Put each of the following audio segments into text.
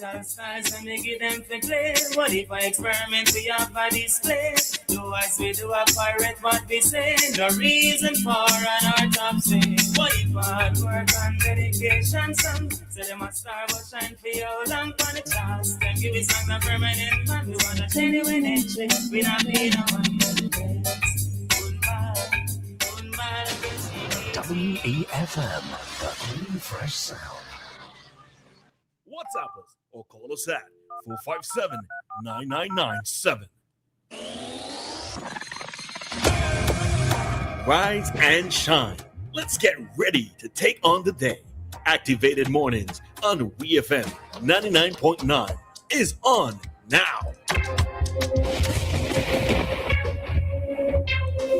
artificial stars and they give them for play. What if I experiment we have a display? Do as we do a pirate what we say? No reason for an art of say. What if hard work and dedication some? Say them a star but shine for you long on the charts. Them give us songs a permanent man. We wanna genuine entry. We not be no one for the best. WEFM, the clean fresh sound. WhatsApp us or call us at 457-9997. Rise and shine. Let's get ready to take on the day. Activated Mornings on WEFM 99.9 is on now.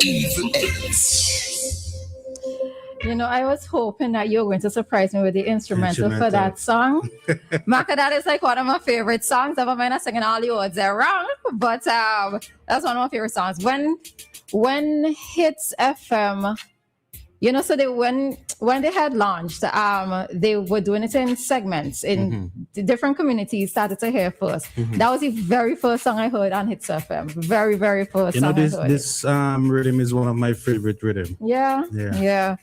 Evil Ace. You know, I was hoping that you were going to surprise me with the instrumental for that song. Maka, that is like one of my favorite songs. Never mind, I'm singing all the words are wrong, but that's one of my favorite songs. When Hits FM, you know, so when they had launched, they were doing it in segments in the different communities. Started to hear first. That was the very first song I heard on Hits FM. Very, very first song I heard. This rhythm is one of my favorite rhythms. Yeah.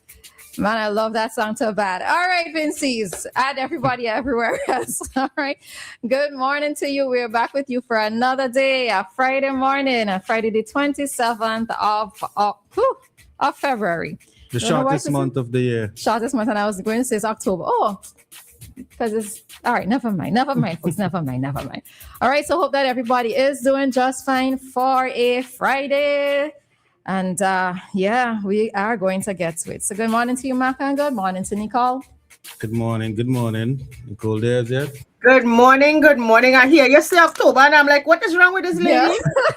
Man, I love that song so bad. All right, Vincies, and everybody everywhere else. All right. Good morning to you. We're back with you for another day, a Friday morning, Friday the 27th of February. The shortest month of the year. Shortest month, and I was going to say it's October. Oh, because it's all right. Never mind, folks. Never mind. All right. So hope that everybody is doing just fine for a Friday. And we are going to get to it. So good morning to you, Maka, and good morning to Nicole. Good morning. Nicole there yet? Good morning. I hear you say October, and I'm like, what is wrong with this lady?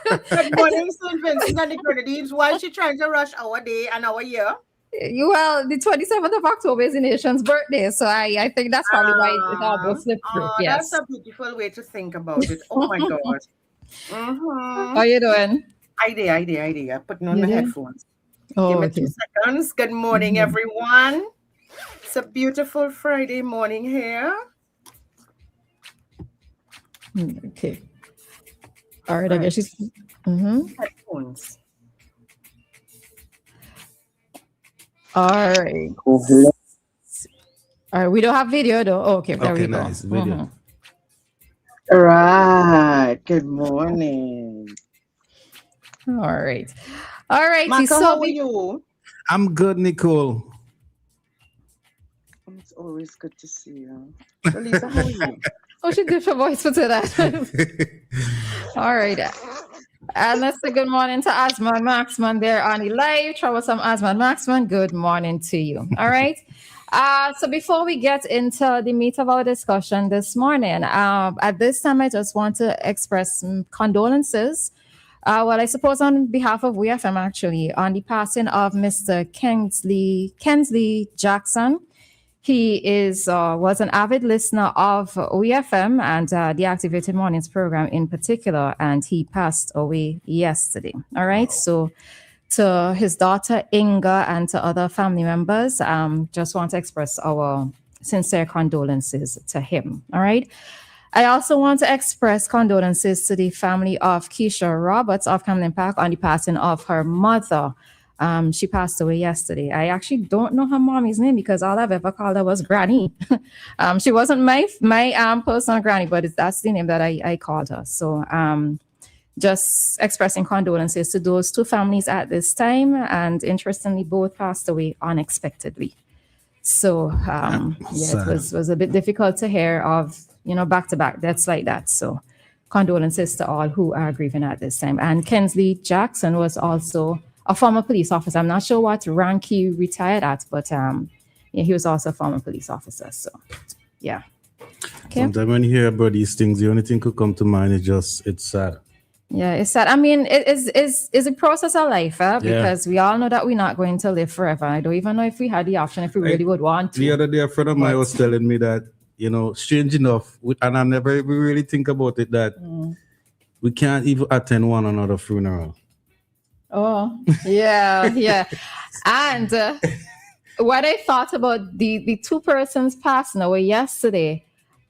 Yeah. Good morning, St. Vincent and the Grenadines. Why is she trying to rush our day and our year? Well, the 27th of October is the nation's birthday, so I think that's probably why it almost slipped through. Yes. That's a beautiful way to think about it. Oh my God. How are you doing? Idea. Putting on my headphones. Oh, Give me 2 seconds. Good morning, everyone. It's a beautiful Friday morning here. Okay. All right. I guess she's headphones. All right. All right. We don't have video though. Oh, okay. There we go. Nice video. All right. Good morning. All right. Maka, so how are you? I'm good, Nicole. It's always good to see you. Roleza, how are you? Oh, she did her voice for that. All right. And let's say good morning to Asman Maxman there on the live. Troublesome Asman Maxman, good morning to you. All right. So before we get into the meat of our discussion this morning, at this time, I just want to express some condolences. I suppose on behalf of WEFM, actually, on the passing of Mr. Kensley Jackson. He was an avid listener of WEFM and the Activated Mornings program in particular, and he passed away yesterday. All right. So to his daughter, Inga, and to other family members, just want to express our sincere condolences to him. All right. I also want to express condolences to the family of Keisha Roberts of Camden Park on the passing of her mother. She passed away yesterday. I actually don't know her mommy's name because all I've ever called her was Granny. She wasn't my personal Granny, but that's the name that I called her. So just expressing condolences to those two families at this time. And interestingly, both passed away unexpectedly. So it was a bit difficult to hear of, back-to-back deaths like that. So condolences to all who are grieving at this time. And Kensley Jackson was also a former police officer. I'm not sure what rank he retired at, but he was also a former police officer. So, yeah. Okay. Sometimes when you hear about these things, the only thing could come to mind is it's sad. Yeah, it's sad. I mean, it is a process of life, because we all know that we're not going to live forever. I don't even know if we had the option, if we really would want to. The other day, a friend of mine was telling me that, strange enough, and I never even really think about it, that we can't even attend one another funeral. Oh, yeah. And when I thought about the two persons passing away yesterday,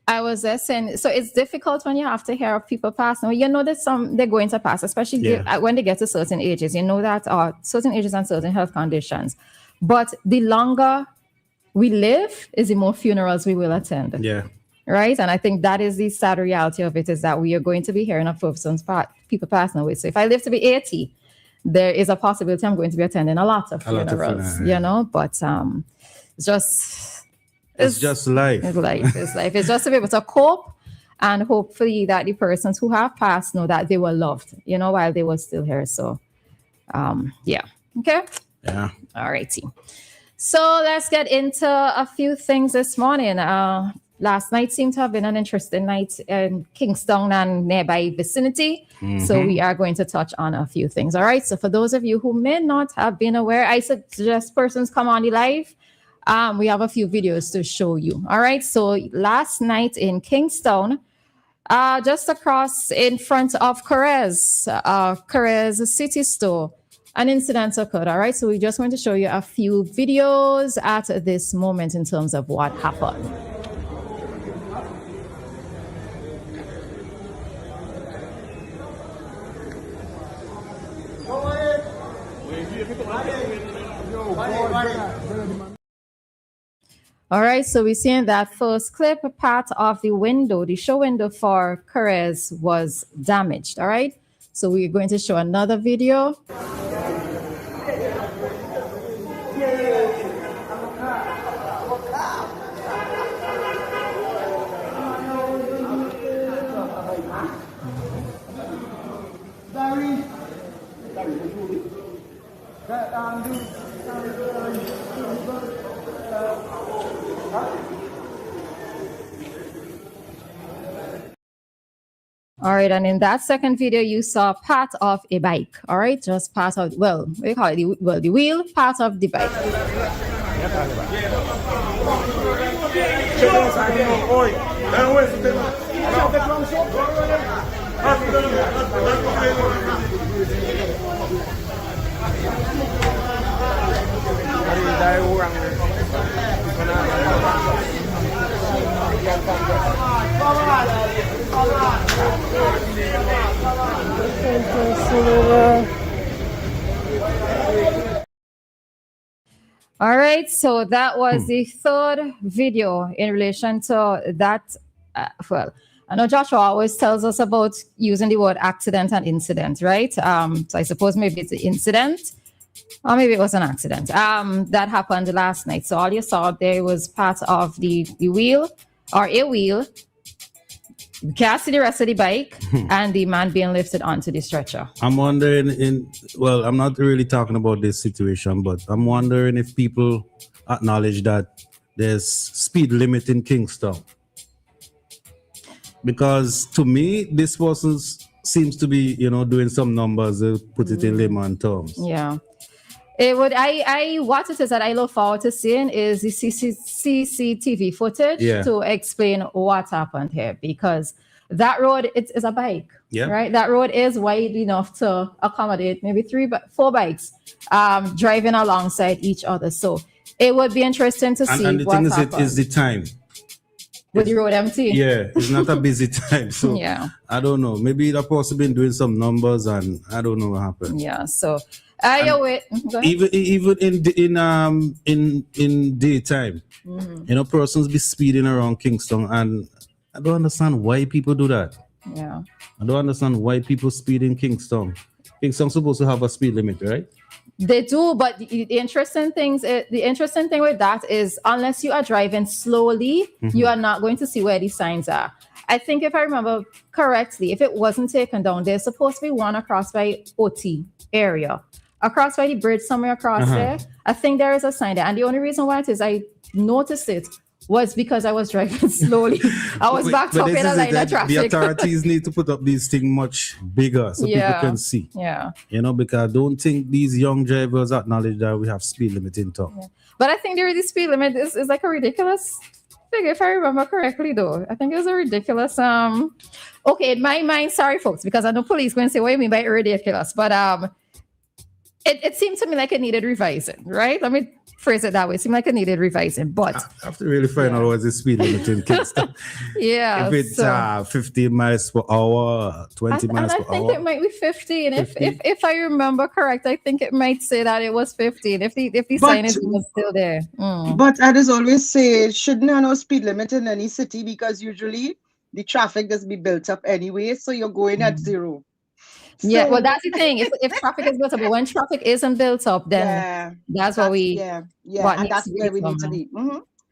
I was just saying, so it's difficult when you have to hear of people passing. You know that they're going to pass, especially when they get to certain ages. You know that certain ages and certain health conditions. But the longer we live, is the more funerals we will attend. Yeah. Right? And I think that is the sad reality of it, is that we are going to be hearing of people passing away. So if I live to be 80, there is a possibility I'm going to be attending a lot of funerals, you know, but it's just life. It's life. It's just to be able to cope, and hopefully that the persons who have passed know that they were loved, you know, while they were still here. So, yeah. Okay. Yeah. All righty. So let's get into a few things this morning. Last night seemed to have been an interesting night in Kingstown and nearby vicinity. So we are going to touch on a few things. All right. So for those of you who may not have been aware, I suggest persons come on the live. We have a few videos to show you. All right. So last night in Kingstown, just across in front of Carez City Store, an incident occurred. All right. So we just want to show you a few videos at this moment in terms of what happened. All right, so we're seeing that first clip, part of the window, the show window for Carez was damaged. All right, so we're going to show another video. All right, and in that second video, you saw part of a bike. All right, just part of, well, we call it the wheel, part of the bike. All right, so that was the third video in relation to that. Well, I know Joshua always tells us about using the word accident and incident, right? So I suppose maybe it's an incident, or maybe it was an accident that happened last night. So all you saw there was part of the wheel, or a wheel. You can't see the rest of the bike, and the man being lifted onto the stretcher. I'm wondering, well, I'm not really talking about this situation, but I'm wondering if people acknowledge that there's speed limit in Kingstown. Because to me, this person seems to be, doing some numbers, put it in layman terms. Yeah. It would. What it is that I look forward to seeing is the CCTV footage to explain what happened here, because that road is a bike, right? That road is wide enough to accommodate maybe 4 bikes driving alongside each other. So it would be interesting to see. And the thing is the time. With the road empty. Yeah, it's not a busy time. So I don't know. Maybe the person been doing some numbers, and I don't know what happened. Yeah. So. Even in daytime, persons be speeding around Kingston, and I don't understand why people do that. Yeah, I don't understand why people speed in Kingston. Kingston's supposed to have a speed limit, right? They do, but the interesting thing with that is, unless you are driving slowly, you are not going to see where the signs are. I think if I remember correctly, if it wasn't taken down, there's supposed to be one across by OT area. Across by the bridge, somewhere across there, I think there is a sign there. And the only reason why it is I noticed it was because I was driving slowly. I was backed up in a line of traffic. The authorities need to put up these things much bigger so people can see. Yeah. Because I don't think these young drivers acknowledge that we have speed limit in town. Yeah. But I think the speed limit is like a ridiculous figure, if I remember correctly, though. I think it was a ridiculous. Okay, in my mind, sorry, folks, because I know police going to say, what do you mean by ridiculous? But it seemed to me like it needed revising, right? Let me phrase it that way. It seemed like it needed revising, but I have to really find out what's the speed limit in Kingston. yeah, If it's 15 miles per hour, 20 miles per hour. I think it might be 15. 15? If I remember correct, I think it might say that it was 15. If the sign is still there. But I just always say, shouldn't have no speed limit in any city, because usually the traffic does be built up anyway, so you're going at zero. Yeah, well, that's the thing. If traffic is built up, but when traffic isn't built up, then that's what we and that's where we need to be.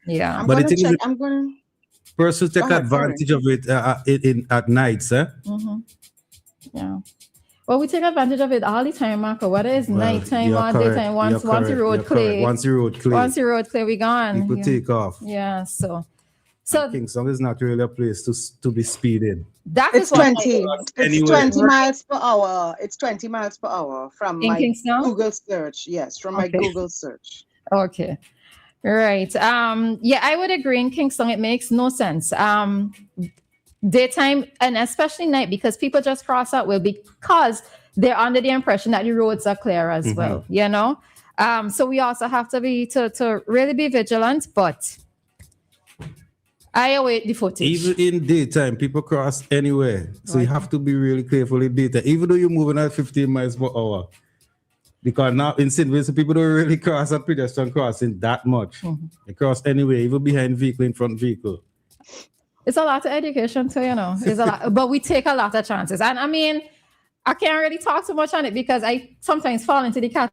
Yeah, I'm going to check. I'm going to persons take advantage of it at nights, eh? Yeah. Well, we take advantage of it all the time, Maka. Whether it's nighttime or daytime, once the road clear, once the road clear, we gone. People take off. Yeah, so Kingstown is not really a place to be speeding. It's 20. It's 20 miles per hour. It's 20 miles per hour from my Kingstown? Google search. Yes, from my Google search. Okay. Right. Yeah, I would agree. In Kingstown, it makes no sense. Daytime and especially night, because people just cross out because they're under the impression that the roads are clear as well. You know. So we also have to be to really be vigilant, but I await the footage. Even in daytime, people cross anywhere. So you have to be really careful in daytime, even though you're moving at 15 miles per hour. Because now in St. Vincent, people don't really cross a pedestrian crossing that much. They cross anyway, even behind vehicle, in front vehicle. It's a lot of education too, you know. It's a lot, but we take a lot of chances. And I mean, I can't really talk too much on it because I sometimes fall into the cat.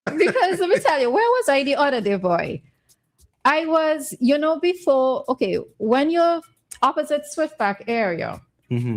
Because let me tell you, where was I the other day, boy? I was, when you're opposite Swiftback area,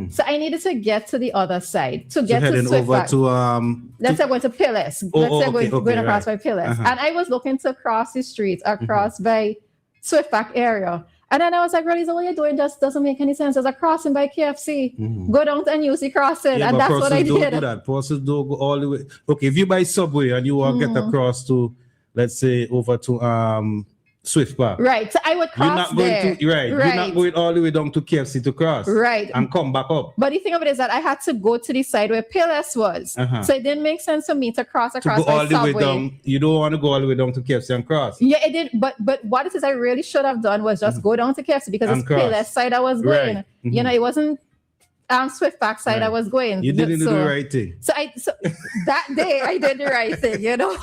so I needed to get to the other side to get to Swiftback. Let's say I went to Pillis. Going across by Pillis. And I was looking to cross the street across by Swiftback area. And then I was like, Roleza, what you're doing just doesn't make any sense. There's a crossing by KFC. Go down and use the crossing. And that's what I did. Don't do that. Persons don't go all the way. Okay, if you buy Subway and you want to get across to, let's say, over to Swiftback. Right. So I would cross You're not going all the way down to KFC to cross. Right. And come back up. But the thing of it is that I had to go to the side where Payless was. So it didn't make sense for me to cross across all the Subway. way down. You don't want to go all the way down to KFC and cross. Yeah, it did. But what it is I really should have done was just go down to KFC because it's Payless side I was going. Right. You know, it wasn't Swiftback side I was going. You didn't do the right thing. So that day I did the right thing, you know.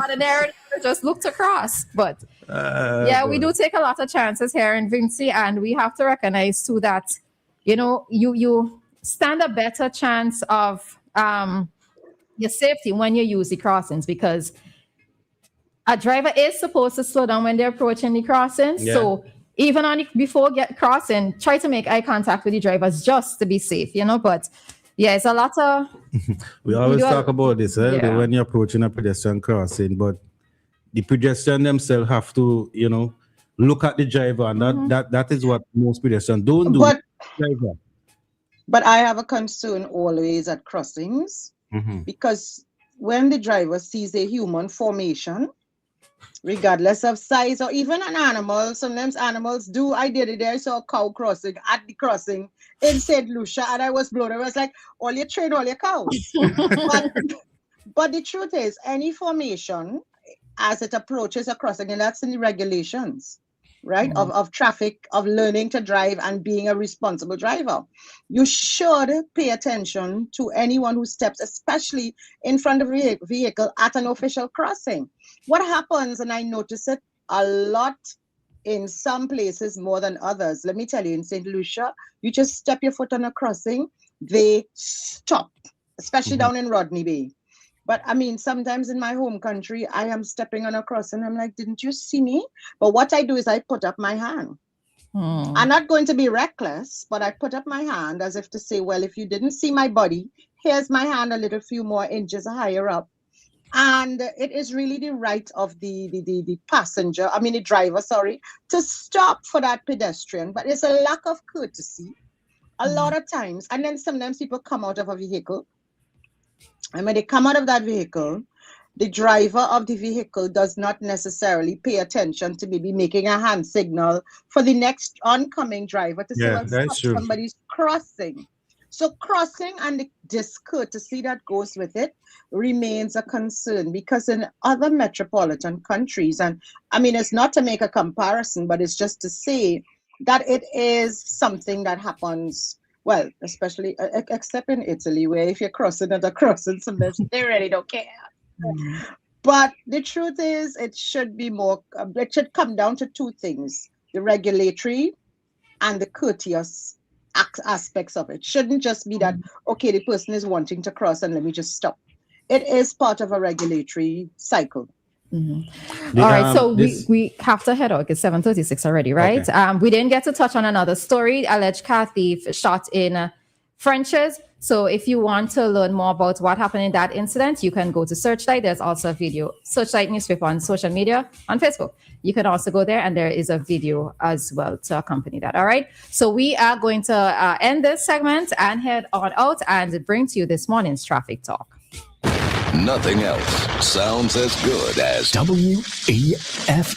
Ordinarily just looked across. But we do take a lot of chances here in Vinci, and we have to recognize too that, you know, you stand a better chance of your safety when you use the crossings, because a driver is supposed to slow down when they're approaching the crossing. Yeah. So even before crossing, try to make eye contact with the drivers just to be safe, you know. But yeah, it's a lot of. we always talk about this, when you're approaching a pedestrian crossing, but the pedestrian themselves have to, you know, look at the driver, and that is what most pedestrians don't do. But I have a concern always at crossings, because when the driver sees a human formation, regardless of size or even an animal, sometimes animals do. I did it there. I saw a cow crossing at the crossing in St. Lucia, and I was blown. I was like, all you train all your cows. but the truth is, any formation, as it approaches a crossing, and that's in the regulations, right, of traffic, of learning to drive and being a responsible driver. You should pay attention to anyone who steps, especially in front of a vehicle at an official crossing. What happens, and I notice it a lot in some places more than others. Let me tell you, in St. Lucia, you just step your foot on a crossing, they stop, especially down in Rodney Bay. But I mean, sometimes in my home country, I am stepping on a crossing. I'm like, didn't you see me? But what I do is I put up my hand. I'm not going to be reckless, but I put up my hand as if to say, well, if you didn't see my body, here's my hand a little few more inches higher up. And it is really the right of the passenger, I mean the driver, sorry, to stop for that pedestrian. But it's a lack of courtesy a lot of times. And then sometimes people come out of a vehicle. And when they come out of that vehicle, the driver of the vehicle does not necessarily pay attention to maybe making a hand signal for the next oncoming driver to say, well, stop, somebody's crossing. So crossing and the discourtesy that goes with it remains a concern, because in other metropolitan countries, and I mean, it's not to make a comparison, but it's just to say that it is something that happens, well, especially except in Italy, where if you're crossing at a crossing, sometimes they really don't care. But the truth is, it should be more, it should come down to two things: the regulatory and the courteous aspects of it. Shouldn't just be that, okay, the person is wanting to cross and let me just stop. It is part of a regulatory cycle. All right, so we have to head out. It's 7:36 already, right? Okay. We didn't get to touch on another story. Alleged car thief shot in French's. So if you want to learn more about what happened in that incident, you can go to Searchlight. There's also a video, Searchlight newspaper on social media, on Facebook. You can also go there, and there is a video as well to accompany that. All right. So we are going to end this segment and head on out and bring to you this morning's traffic talk. Nothing else sounds as good as WEFM.